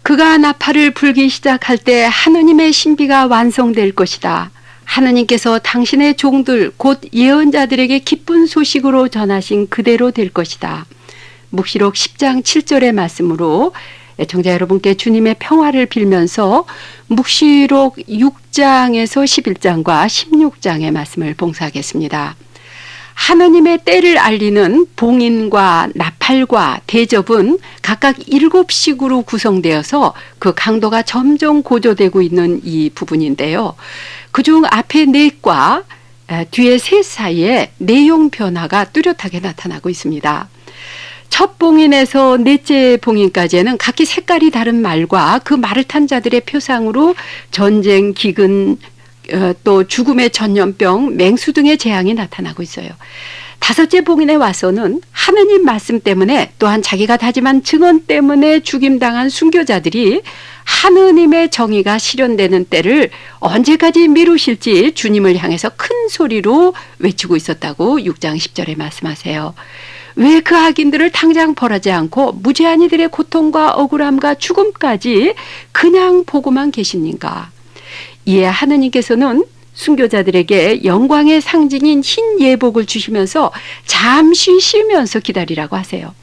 그가 나팔을 불기 시작할 때 하느님의 신비가 완성될 것이다. 하느님께서 당신의 종들 곧 예언자들에게 기쁜 소식으로 전하신 그대로 될 것이다. 묵시록 10장 7절의 말씀으로 애청자 여러분께 주님의 평화를 빌면서 묵시록 6장에서 11장과 16장의 말씀을 봉사하겠습니다. 하느님의 때를 알리는 봉인과 나팔과 대접은 각각 7식으로 구성되어서 그 강도가 점점 고조되고 있는 이 부분인데요. 그중 앞에 4과 뒤에 3 사이에 내용 변화가 뚜렷하게 나타나고 있습니다. 첫 봉인에서 넷째 봉인까지는 각기 색깔이 다른 말과 그 말을 탄 자들의 표상으로 전쟁, 기근, 또 죽음의 전염병, 맹수 등의 재앙이 나타나고 있어요. 5째 봉인에 와서는 하느님 말씀 때문에 또한 자기가 다짐한 증언 때문에 죽임당한 순교자들이 하느님의 정의가 실현되는 때를 언제까지 미루실지 주님을 향해서 큰 소리로 외치고 있었다고 6장 10절에 말씀하세요. 왜 그 악인들을 당장 벌하지 않고 무죄한 이들의 고통과 억울함과 죽음까지 그냥 보고만 계십니까? 이에 하느님께서는 순교자들에게 영광의 상징인 흰 예복을 주시면서 잠시 쉬면서 기다리라고 하세요.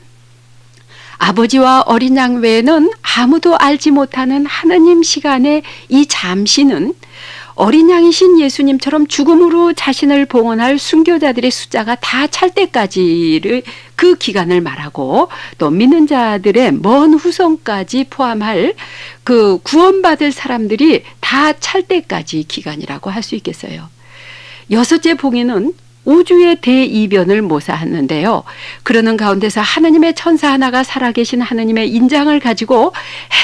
아버지와 어린 양 외에는 아무도 알지 못하는 하느님 시간의 이 잠시는 어린 양이신 예수님처럼 죽음으로 자신을 봉헌할 순교자들의 숫자가 다 찰 때까지를 그 기간을 말하고 또 믿는 자들의 먼 후손까지 포함할 그 구원받을 사람들이 다 찰 때까지 기간이라고 할 수 있겠어요. 6째 봉인은 우주의 대이변을 모사하는데요. 그러는 가운데서 하느님의 천사 하나가 살아계신 하느님의 인장을 가지고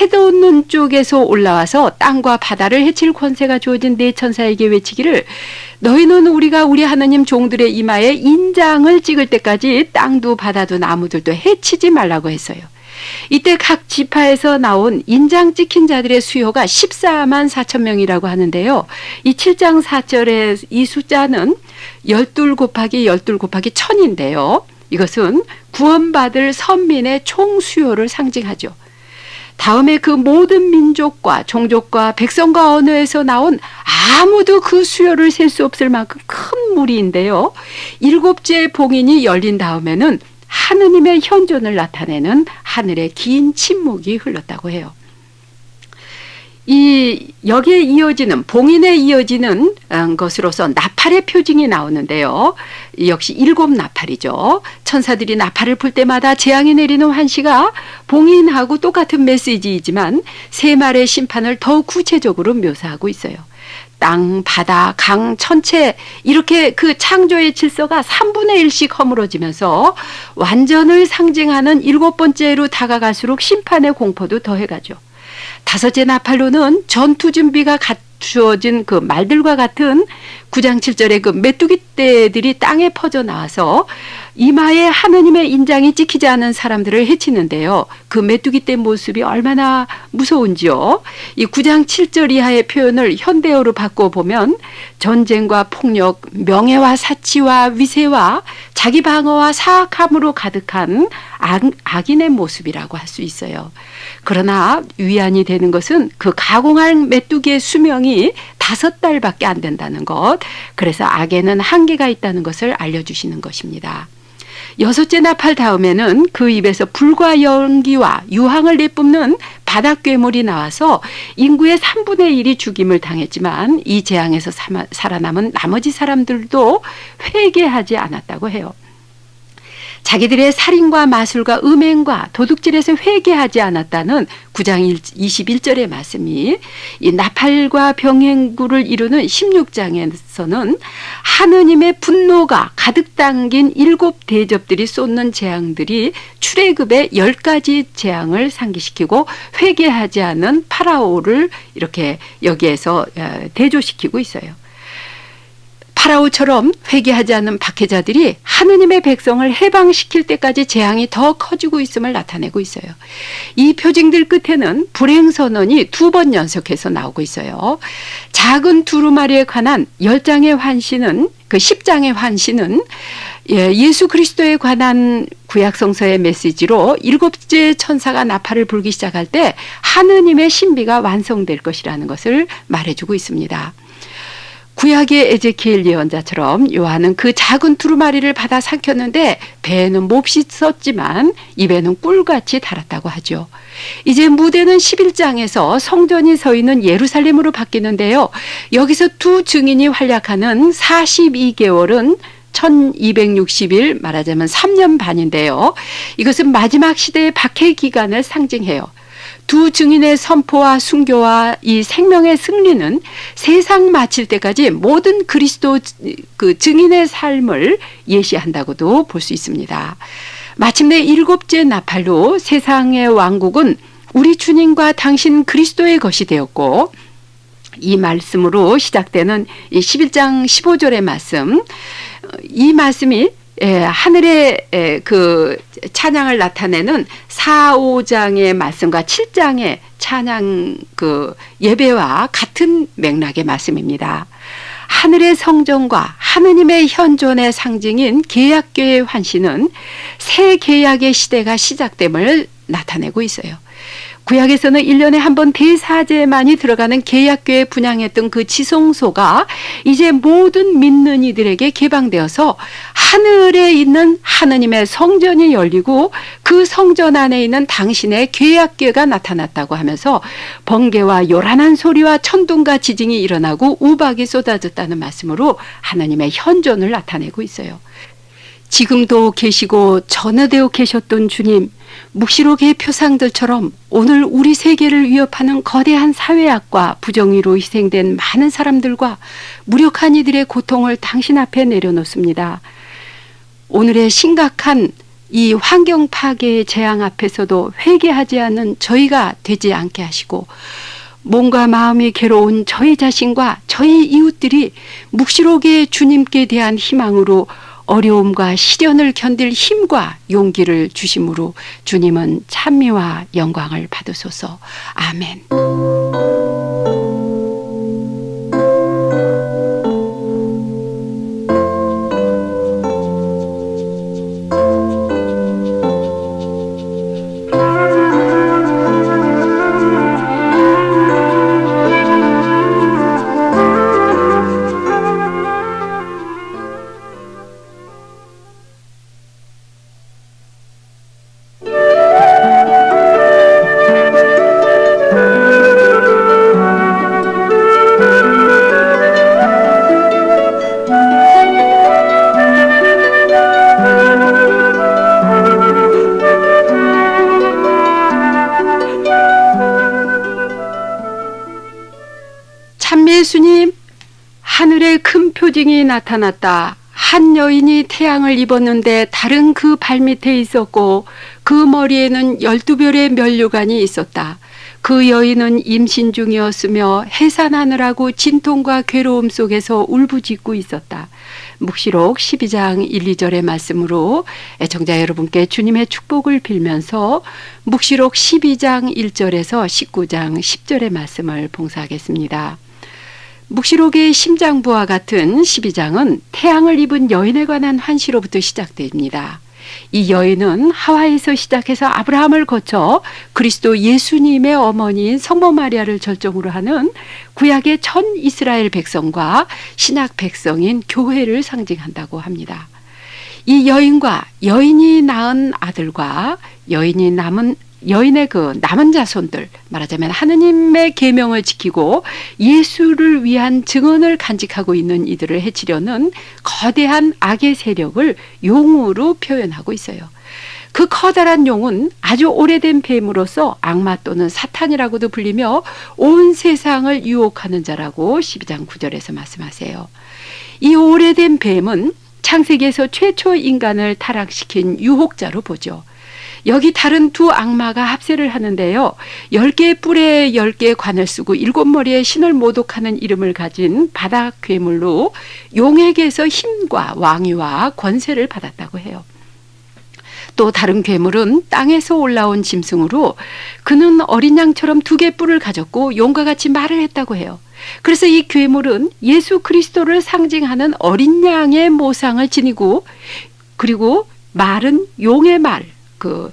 해돋는 쪽에서 올라와서 땅과 바다를 해칠 권세가 주어진 4천사에게 외치기를 너희는 우리가 우리 하느님 종들의 이마에 인장을 찍을 때까지 땅도 바다도 나무들도 해치지 말라고 했어요. 이때 각 지파에서 나온 인장 찍힌 자들의 수요가 14만 4천 명이라고 하는데요. 이 7장 4절의 이 숫자는 12 곱하기 12 곱하기 1000인데요. 이것은 구원받을 선민의 총 수요를 상징하죠. 다음에 그 모든 민족과 종족과 백성과 언어에서 나온 아무도 그 수요를 셀 수 없을 만큼 큰 무리인데요. 7째 봉인이 열린 다음에는 하느님의 현존을 나타내는 하늘의 긴 침묵이 흘렀다고 해요. 여기에 이어지는 봉인에 이어지는 것으로서 나팔의 표징이 나오는데요. 역시 7 나팔이죠. 천사들이 나팔을 불 때마다 재앙이 내리는 환시가 봉인하고 똑같은 메시지이지만 3마리의 심판을 더욱 구체적으로 묘사하고 있어요. 땅, 바다, 강, 천체 이렇게 그 창조의 질서가 3분의 1씩 허물어지면서 완전을 상징하는 7번째로 다가갈수록 심판의 공포도 더해가죠. 5째 나팔로는 전투 준비가 갖추어진 그 말들과 같은 9장 7절의 그 메뚜기 떼들이 땅에 퍼져 나와서 이마에 하느님의 인장이 찍히지 않은 사람들을 해치는데요. 그 메뚜기 떼 모습이 얼마나 무서운지요. 이 9장 7절 이하의 표현을 현대어로 바꿔보면 전쟁과 폭력, 명예와 사치와 위세와 자기 방어와 사악함으로 가득한 악인의 모습이라고 할 수 있어요. 그러나 위안이 되는 것은 그 가공할 메뚜기의 수명이 5달밖에 안 된다는 것. 그래서 악에는 한계가 있다는 것을 알려주시는 것입니다. 6째 나팔 다음에는 그 입에서 불과 연기와 유황을 내뿜는 바닥 괴물이 나와서 인구의 3분의 1이 죽임을 당했지만 이 재앙에서 살아남은 나머지 사람들도 회개하지 않았다고 해요. 자기들의 살인과 마술과 음행과 도둑질에서 회개하지 않았다는 9장 21절의 말씀이 이 나팔과 병행구를 이루는 16장에서는 하느님의 분노가 가득 담긴 7 대접들이 쏟는 재앙들이 출애굽의 10가지 재앙을 상기시키고 회개하지 않은 파라오를 이렇게 여기에서 대조시키고 있어요. 파라오처럼 회개하지 않는 박해자들이 하느님의 백성을 해방시킬 때까지 재앙이 더 커지고 있음을 나타내고 있어요. 이 표징들 끝에는 불행선언이 2번 연속해서 나오고 있어요. 작은 두루마리에 관한 10장의 환시는, 그 10장의 환시는 예수 그리스도에 관한 구약성서의 메시지로 7째 천사가 나팔을 불기 시작할 때 하느님의 신비가 완성될 것이라는 것을 말해주고 있습니다. 구약의 에제키엘 예언자처럼 요한은 그 작은 두루마리를 받아 삼켰는데 배에는 몹시 썼지만 입에는 꿀같이 달았다고 하죠. 이제 무대는 11장에서 성전이 서 있는 예루살렘으로 바뀌는데요. 여기서 두 증인이 활약하는 42개월은 1260일, 말하자면 3년 반인데요. 이것은 마지막 시대의 박해 기간을 상징해요. 두 증인의 선포와 순교와 이 생명의 승리는 세상 마칠 때까지 모든 그리스도 그 증인의 삶을 예시한다고도 볼 수 있습니다. 마침내 7째 나팔로 세상의 왕국은 우리 주님과 당신 그리스도의 것이 되었고, 이 말씀으로 시작되는 이 11장 15절의 말씀, 이 말씀이 하늘의 그 찬양을 나타내는 4, 5장의 말씀과 7장의 찬양 그 예배와 같은 맥락의 말씀입니다. 하늘의 성전과 하느님의 현존의 상징인 계약궤의 환시는 새 계약의 시대가 시작됨을 나타내고 있어요. 구약에서는 1년에 한 번 대사제만이 들어가는 계약궤에 분향했던 그 지성소가 이제 모든 믿는 이들에게 개방되어서 하늘에 있는 하느님의 성전이 열리고 그 성전 안에 있는 당신의 계약궤가 나타났다고 하면서 번개와 요란한 소리와 천둥과 지진이 일어나고 우박이 쏟아졌다는 말씀으로 하느님의 현존을 나타내고 있어요. 지금도 계시고 전에도 계셨던 주님, 묵시록의 표상들처럼 오늘 우리 세계를 위협하는 거대한 사회악과 부정의로 희생된 많은 사람들과 무력한 이들의 고통을 당신 앞에 내려놓습니다. 오늘의 심각한 이 환경 파괴의 재앙 앞에서도 회개하지 않는 저희가 되지 않게 하시고, 몸과 마음이 괴로운 저희 자신과 저희 이웃들이 묵시록의 주님께 대한 희망으로 어려움과 시련을 견딜 힘과 용기를 주심으로 주님은 찬미와 영광을 받으소서. 아멘. 예수님, 하늘에 큰 표징이 나타났다. 한 여인이 태양을 입었는데 달은 그 발밑에 있었고 그 머리에는 12별의 면류관이 있었다. 그 여인은 임신 중이었으며 해산하느라고 진통과 괴로움 속에서 울부짖고 있었다. 묵시록 12장 1, 2절의 말씀으로 애청자 여러분께 주님의 축복을 빌면서 묵시록 12장 1절에서 19장 10절의 말씀을 봉사하겠습니다. 묵시록의 심장부와 같은 12장은 태양을 입은 여인에 관한 환시로부터 시작됩니다. 이 여인은 하와에서 시작해서 아브라함을 거쳐 그리스도 예수님의 어머니인 성모 마리아를 절정으로 하는 구약의 전 이스라엘 백성과 신약 백성인 교회를 상징한다고 합니다. 이 여인과 여인이 낳은 아들과 여인의 그 남은 자손들, 말하자면 하느님의 계명을 지키고 예수를 위한 증언을 간직하고 있는 이들을 해치려는 거대한 악의 세력을 용으로 표현하고 있어요. 그 커다란 용은 아주 오래된 뱀으로서 악마 또는 사탄이라고도 불리며 온 세상을 유혹하는 자라고 12장 9절에서 말씀하세요. 이 오래된 뱀은 창세기에서 최초 인간을 타락시킨 유혹자로 보죠. 여기 다른 두 악마가 합세를 하는데요. 10개의 뿔에 10개의 관을 쓰고 7머리의 신을 모독하는 이름을 가진 바다 괴물로 용에게서 힘과 왕위와 권세를 받았다고 해요. 또 다른 괴물은 땅에서 올라온 짐승으로 그는 어린 양처럼 2개의 뿔을 가졌고 용과 같이 말을 했다고 해요. 그래서 이 괴물은 예수 그리스도를 상징하는 어린 양의 모상을 지니고 그리고 말은 용의 말,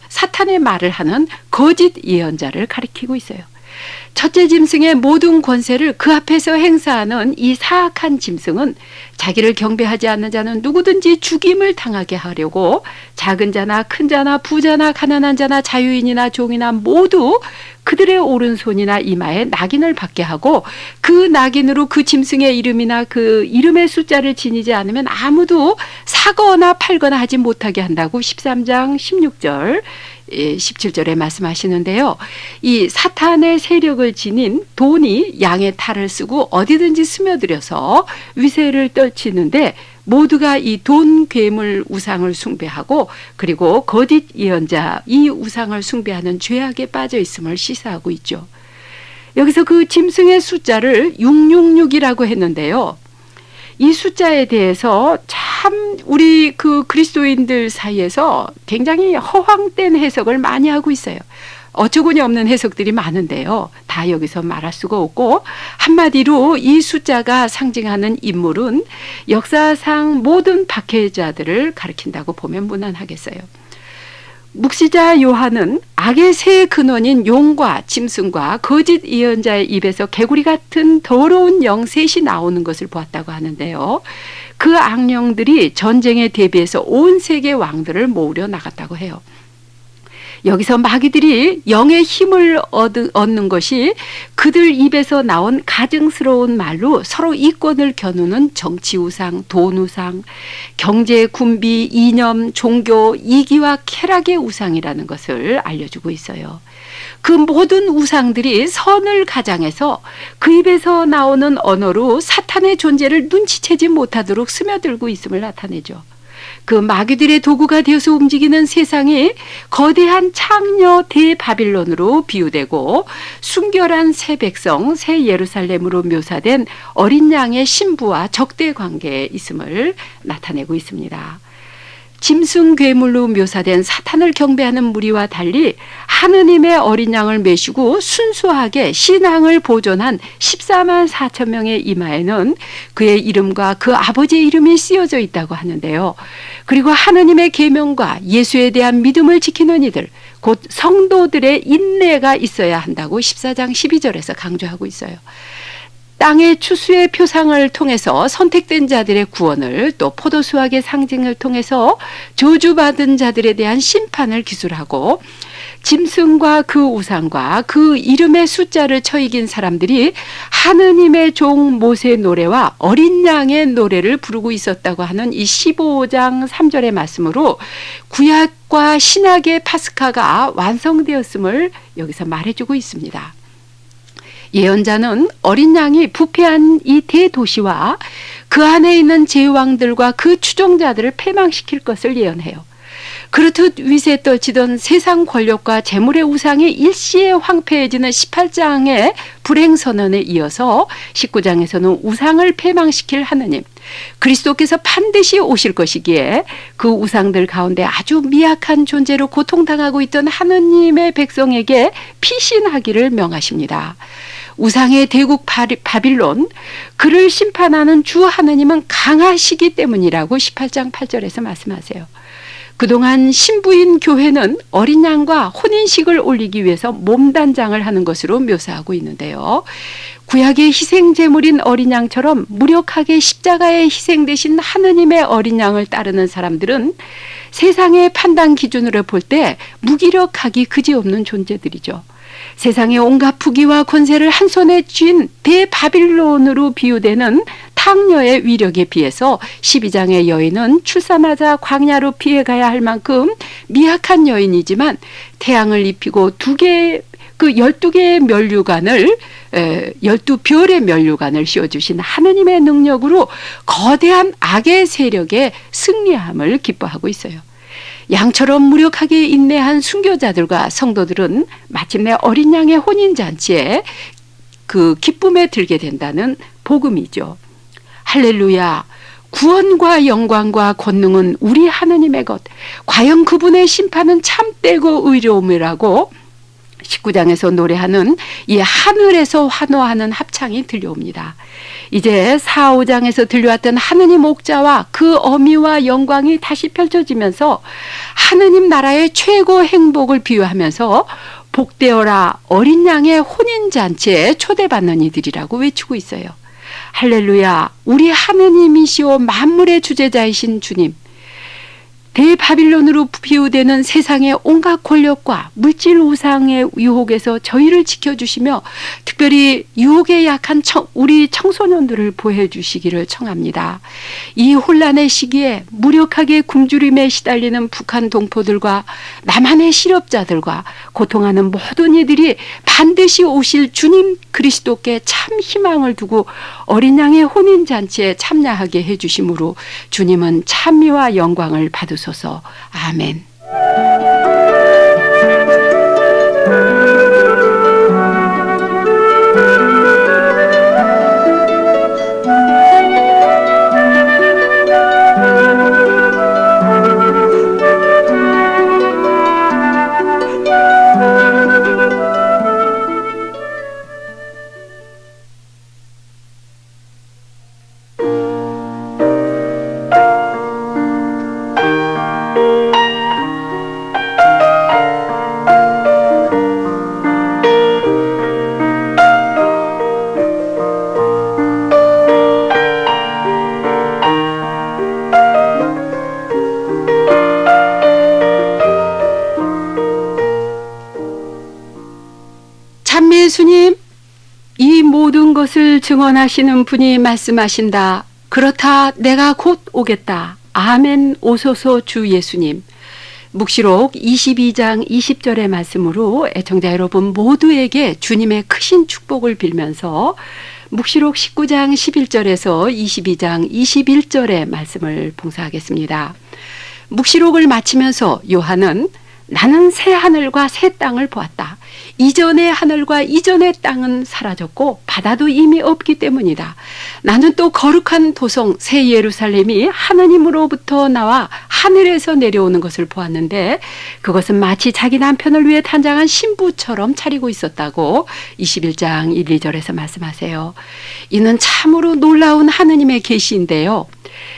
사탄의 말을 하는 거짓 예언자를 가리키고 있어요. 첫째 짐승의 모든 권세를 그 앞에서 행사하는 이 사악한 짐승은 자기를 경배하지 않는 자는 누구든지 죽임을 당하게 하려고 작은 자나 큰 자나 부자나 가난한 자나 자유인이나 종이나 모두 그들의 오른손이나 이마에 낙인을 받게 하고 그 낙인으로 그 짐승의 이름이나 그 이름의 숫자를 지니지 않으면 아무도 사거나 팔거나 하지 못하게 한다고 13장 16절 17절에 말씀하시는데요. 이 사탄의 세력을 지닌 돈이 양의 탈을 쓰고 어디든지 스며들여서 위세를 떨치는데 모두가 이 돈 괴물 우상을 숭배하고 그리고 거짓 예언자 이 우상을 숭배하는 죄악에 빠져 있음을 시사하고 있죠. 여기서 그 짐승의 숫자를 666이라고 했는데요. 이 숫자에 대해서 참 우리 그리스도인들 사이에서 굉장히 허황된 해석을 많이 하고 있어요. 어처구니 없는 해석들이 많은데요. 다 여기서 말할 수가 없고 한마디로 이 숫자가 상징하는 인물은 역사상 모든 박해자들을 가리킨다고 보면 무난하겠어요. 묵시자 요한은 악의 세 근원인 용과 짐승과 거짓 예언자의 입에서 개구리 같은 더러운 영 셋이 나오는 것을 보았다고 하는데요. 그 악령들이 전쟁에 대비해서 온 세계 왕들을 모으려 나갔다고 해요. 여기서 마귀들이 영의 힘을 얻는 것이 그들 입에서 나온 가증스러운 말로 서로 이권을 겨누는 정치 우상, 돈 우상, 경제 군비, 이념, 종교, 이기와 쾌락의 우상이라는 것을 알려주고 있어요. 그 모든 우상들이 선을 가장해서 그 입에서 나오는 언어로 사탄의 존재를 눈치채지 못하도록 스며들고 있음을 나타내죠. 그 마귀들의 도구가 되어서 움직이는 세상이 거대한 창녀 대바빌론으로 비유되고 순결한 새 백성 새 예루살렘으로 묘사된 어린 양의 신부와 적대 관계에 있음을 나타내고 있습니다. 짐승 괴물로 묘사된 사탄을 경배하는 무리와 달리 하느님의 어린 양을 메시고 순수하게 신앙을 보존한 14만 4천 명의 이마에는 그의 이름과 그 아버지의 이름이 쓰여져 있다고 하는데요. 그리고 하느님의 계명과 예수에 대한 믿음을 지키는 이들, 곧 성도들의 인내가 있어야 한다고 14장 12절에서 강조하고 있어요. 땅의 추수의 표상을 통해서 선택된 자들의 구원을 또 포도수확의 상징을 통해서 저주받은 자들에 대한 심판을 기술하고 짐승과 그 우상과 그 이름의 숫자를 처이긴 사람들이 하느님의 종 모세의 노래와 어린 양의 노래를 부르고 있었다고 하는 이 15장 3절의 말씀으로 구약과 신약의 파스카가 완성되었음을 여기서 말해주고 있습니다. 예언자는 어린 양이 부패한 이 대도시와 그 안에 있는 제왕들과 그 추종자들을 패망시킬 것을 예언해요. 그렇듯 위세에 떨치던 세상 권력과 재물의 우상이 일시에 황폐해지는 18장의 불행선언에 이어서 19장에서는 우상을 패망시킬 하느님, 그리스도께서 반드시 오실 것이기에 그 우상들 가운데 아주 미약한 존재로 고통당하고 있던 하느님의 백성에게 피신하기를 명하십니다. 우상의 대국 바빌론, 그를 심판하는 주 하느님은 강하시기 때문이라고 18장 8절에서 말씀하세요. 그동안 신부인 교회는 어린 양과 혼인식을 올리기 위해서 몸단장을 하는 것으로 묘사하고 있는데요. 구약의 희생 제물인 어린 양처럼 무력하게 십자가에 희생되신 하느님의 어린 양을 따르는 사람들은 세상의 판단 기준으로 볼 때 무기력하기 그지없는 존재들이죠. 세상의 온갖 부귀와 권세를 한 손에 쥔 대바빌론으로 비유되는 탕녀의 위력에 비해서 12장의 여인은 출산하자 광야로 피해가야 할 만큼 미약한 여인이지만 태양을 입히고 12개의 면류관을 12별의 면류관을 씌워주신 하느님의 능력으로 거대한 악의 세력에 승리함을 기뻐하고 있어요. 양처럼 무력하게 인내한 순교자들과 성도들은 마침내 어린 양의 혼인잔치에 그 기쁨에 들게 된다는 복음이죠. 할렐루야! 구원과 영광과 권능은 우리 하느님의 것. 과연 그분의 심판은 참되고 의로움이라고 19장에서 노래하는 이 하늘에서 환호하는 합창이 들려옵니다. 이제 4, 5장에서 들려왔던 하느님 옥자와 그 어미와 영광이 다시 펼쳐지면서 하느님 나라의 최고 행복을 비유하면서 복되어라 어린 양의 혼인잔치에 초대받는 이들이라고 외치고 있어요. 할렐루야! 우리 하느님이시오 만물의 주재자이신 주님, 대바빌론으로 비유되는 세상의 온갖 권력과 물질 우상의 유혹에서 저희를 지켜주시며 특별히 유혹에 약한 우리 청소년들을 보호해 주시기를 청합니다. 이 혼란의 시기에 무력하게 굶주림에 시달리는 북한 동포들과 남한의 실업자들과 고통하는 모든 이들이 반드시 오실 주님 그리스도께 참 희망을 두고 어린 양의 혼인잔치에 참여하게 해주심으로 주님은 찬미와 영광을 받으소서. 아멘. 예수님, 이 모든 것을 증언하시는 분이 말씀하신다. 그렇다 내가 곧 오겠다. 아멘 오소서 주 예수님. 묵시록 22장 20절의 말씀으로 애청자 여러분 모두에게 주님의 크신 축복을 빌면서 묵시록 19장 11절에서 22장 21절의 말씀을 봉사하겠습니다. 묵시록을 마치면서 요한은 나는 새 하늘과 새 땅을 보았다. 이전의 하늘과 이전의 땅은 사라졌고 바다도 이미 없기 때문이다. 나는 또 거룩한 도성 새 예루살렘이 하느님으로부터 나와 하늘에서 내려오는 것을 보았는데 그것은 마치 자기 남편을 위해 탄장한 신부처럼 차리고 있었다고 21장 1, 2절에서 말씀하세요. 이는 참으로 놀라운 하느님의 계시인데요.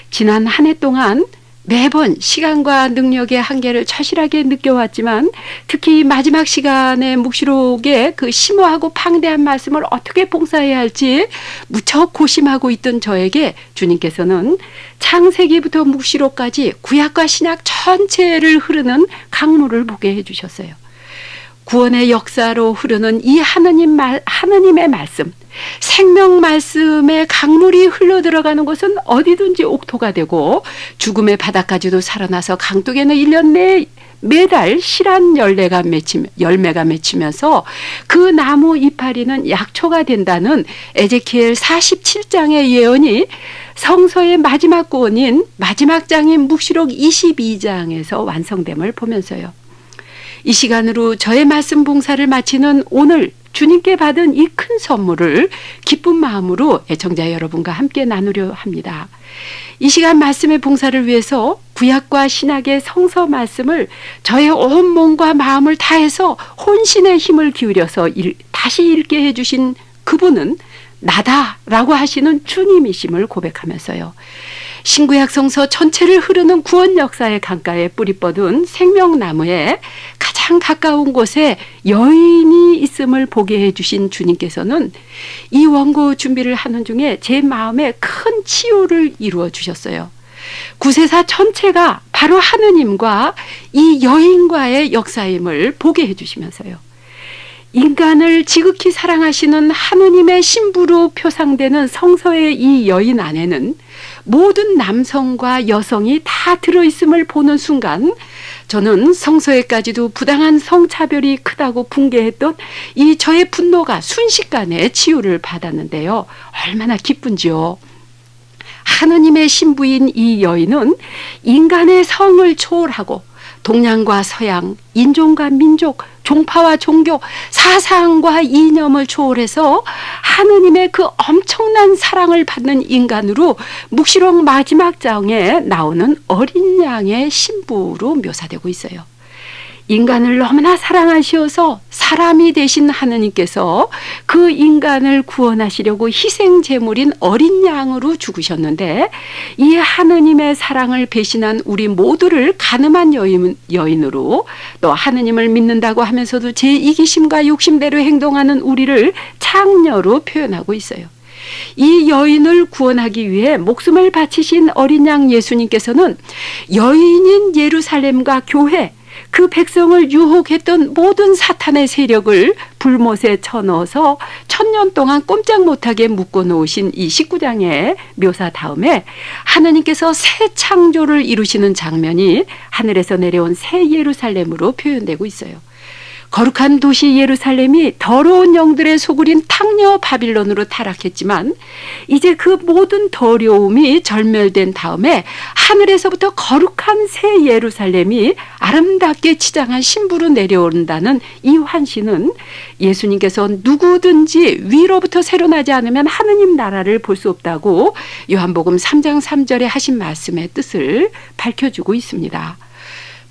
지난 한 해 동안 매번 시간과 능력의 한계를 처실하게 느껴왔지만 특히 마지막 시간의 묵시록의 그 심오하고 방대한 말씀을 어떻게 봉사해야 할지 무척 고심하고 있던 저에게 주님께서는 창세기부터 묵시록까지 구약과 신약 전체를 흐르는 강물을 보게 해주셨어요. 구원의 역사로 흐르는 이 하느님의 말씀, 생명 말씀의 강물이 흘러들어가는 곳은 어디든지 옥토가 되고 죽음의 바다까지도 살아나서 강둑에는 1년 내에 매달 실한 열매가 맺히면서 그 나무 이파리는 약초가 된다는 에제키엘 47장의 예언이 성서의 마지막 구원인 마지막 장인 묵시록 22장에서 완성됨을 보면서요. 이 시간으로 저의 말씀 봉사를 마치는 오늘 주님께 받은 이 큰 선물을 기쁜 마음으로 애청자 여러분과 함께 나누려 합니다. 이 시간 말씀의 봉사를 위해서 구약과 신약의 성서 말씀을 저의 온 몸과 마음을 다해서 혼신의 힘을 기울여서 다시 읽게 해주신 그분은 나다라고 하시는 주님이심을 고백하면서요. 신구약 성서 전체를 흐르는 구원 역사의 강가에 뿌리 뻗은 생명나무에 가장 가까운 곳에 여인이 있음을 보게 해주신 주님께서는 이 원고 준비를 하는 중에 제 마음에 큰 치유를 이루어 주셨어요. 구세사 전체가 바로 하느님과 이 여인과의 역사임을 보게 해주시면서요. 인간을 지극히 사랑하시는 하느님의 신부로 표상되는 성서의 이 여인 안에는 모든 남성과 여성이 다 들어있음을 보는 순간 저는 성서에까지도 부당한 성차별이 크다고 붕괴했던 이 저의 분노가 순식간에 치유를 받았는데요. 얼마나 기쁜지요. 하느님의 신부인 이 여인은 인간의 성을 초월하고 동양과 서양, 인종과 민족, 종파와 종교, 사상과 이념을 초월해서 하느님의 그 엄청난 사랑을 받는 인간으로 묵시록 마지막 장에 나오는 어린 양의 신부로 묘사되고 있어요. 인간을 너무나 사랑하시어서 사람이 되신 하느님께서 그 인간을 구원하시려고 희생 제물인 어린 양으로 죽으셨는데, 이 하느님의 사랑을 배신한 우리 모두를 가늠한 여인으로, 또 하느님을 믿는다고 하면서도 제 이기심과 욕심대로 행동하는 우리를 창녀로 표현하고 있어요. 이 여인을 구원하기 위해 목숨을 바치신 어린 양 예수님께서는 여인인 예루살렘과 교회, 그 백성을 유혹했던 모든 사탄의 세력을 불못에 쳐넣어서 1000년 동안 꼼짝 못하게 묶어놓으신 이 19장의 묘사 다음에 하나님께서 새 창조를 이루시는 장면이 하늘에서 내려온 새 예루살렘으로 표현되고 있어요. 거룩한 도시 예루살렘이 더러운 영들의 소굴인 탕녀 바빌론으로 타락했지만, 이제 그 모든 더러움이 절멸된 다음에 하늘에서부터 거룩한 새 예루살렘이 아름답게 치장한 신부로 내려온다는 이 환신은 예수님께서 누구든지 위로부터 새로 나지 않으면 하느님 나라를 볼 수 없다고 요한복음 3장 3절에 하신 말씀의 뜻을 밝혀주고 있습니다.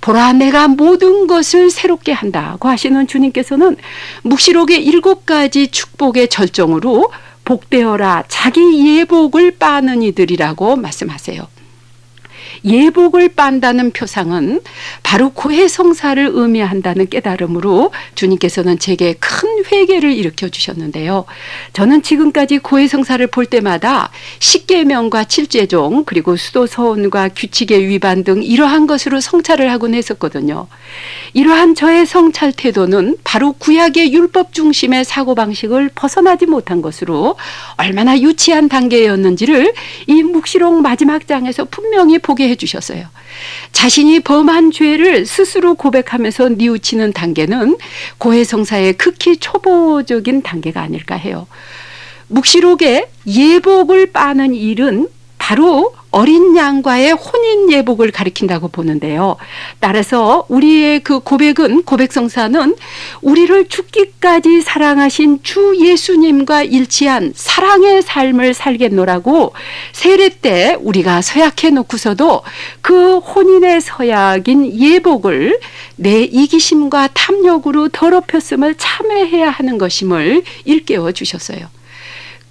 보라, 내가 모든 것을 새롭게 한다고 하시는 주님께서는 묵시록의 7가지 축복의 절정으로 복되어라 자기 예복을 빠는 이들이라고 말씀하세요. 예복을 빤다는 표상은 바로 고해성사를 의미한다는 깨달음으로 주님께서는 제게 큰 회개를 일으켜 주셨는데요. 저는 지금까지 고해성사를 볼 때마다 십계명과 칠제종, 그리고 수도서원과 규칙의 위반 등 이러한 것으로 성찰을 하곤 했었거든요. 이러한 저의 성찰 태도는 바로 구약의 율법 중심의 사고방식을 벗어나지 못한 것으로 얼마나 유치한 단계였는지를 이 묵시록 마지막 장에서 분명히 보게 해주셨어요. 자신이 범한 죄를 스스로 고백하면서 뉘우치는 단계는 고해성사의 극히 초보적인 단계가 아닐까 해요. 묵시록에 예복을 빠는 일은 바로 어린 양과의 혼인 예복을 가리킨다고 보는데요. 따라서 우리의 그 고백은, 고백성사는 우리를 죽기까지 사랑하신 주 예수님과 일치한 사랑의 삶을 살겠노라고 세례 때 우리가 서약해 놓고서도 그 혼인의 서약인 예복을 내 이기심과 탐욕으로 더럽혔음을 참회해야 하는 것임을 일깨워 주셨어요.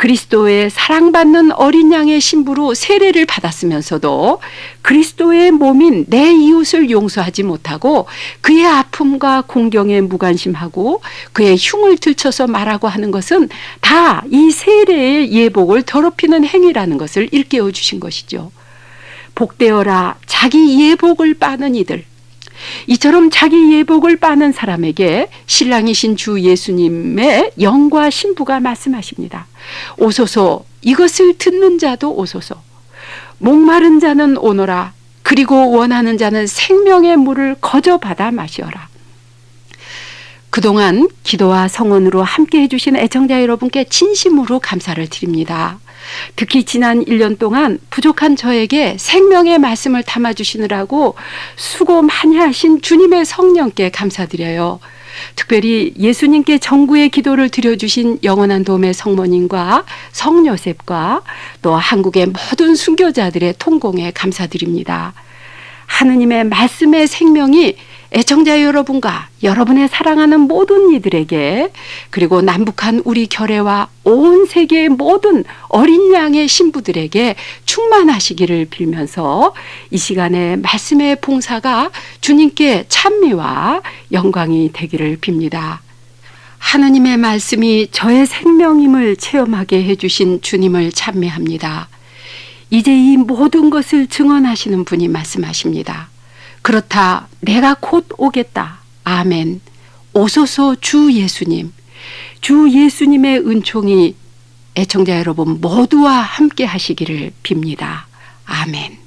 그리스도의 사랑받는 어린 양의 신부로 세례를 받았으면서도 그리스도의 몸인 내 이웃을 용서하지 못하고 그의 아픔과 공경에 무관심하고 그의 흉을 들춰서 말하고 하는 것은 다 이 세례의 예복을 더럽히는 행위라는 것을 일깨워 주신 것이죠. 복되어라 자기 예복을 빠는 이들. 이처럼 자기 예복을 빠는 사람에게 신랑이신 주 예수님의 영과 신부가 말씀하십니다. 오소서, 이것을 듣는 자도 오소서. 목마른 자는 오너라. 그리고 원하는 자는 생명의 물을 거저 받아 마시어라. 그동안 기도와 성원으로 함께 해주신 애청자 여러분께 진심으로 감사를 드립니다. 특히 지난 1년 동안 부족한 저에게 생명의 말씀을 담아주시느라고 수고 많이 하신 주님의 성령께 감사드려요. 특별히 예수님께 전구의 기도를 드려주신 영원한 도움의 성모님과 성요셉과 또 한국의 모든 순교자들의 통공에 감사드립니다. 하느님의 말씀의 생명이 애청자 여러분과 여러분의 사랑하는 모든 이들에게, 그리고 남북한 우리 결애와 온 세계의 모든 어린 양의 신부들에게 충만하시기를 빌면서 이 시간에 말씀의 봉사가 주님께 찬미와 영광이 되기를 빕니다. 하느님의 말씀이 저의 생명임을 체험하게 해주신 주님을 찬미합니다. 이제 이 모든 것을 증언하시는 분이 말씀하십니다. 그렇다, 내가 곧 오겠다. 아멘. 오소서 주 예수님. 주 예수님의 은총이 애청자 여러분 모두와 함께 하시기를 빕니다. 아멘.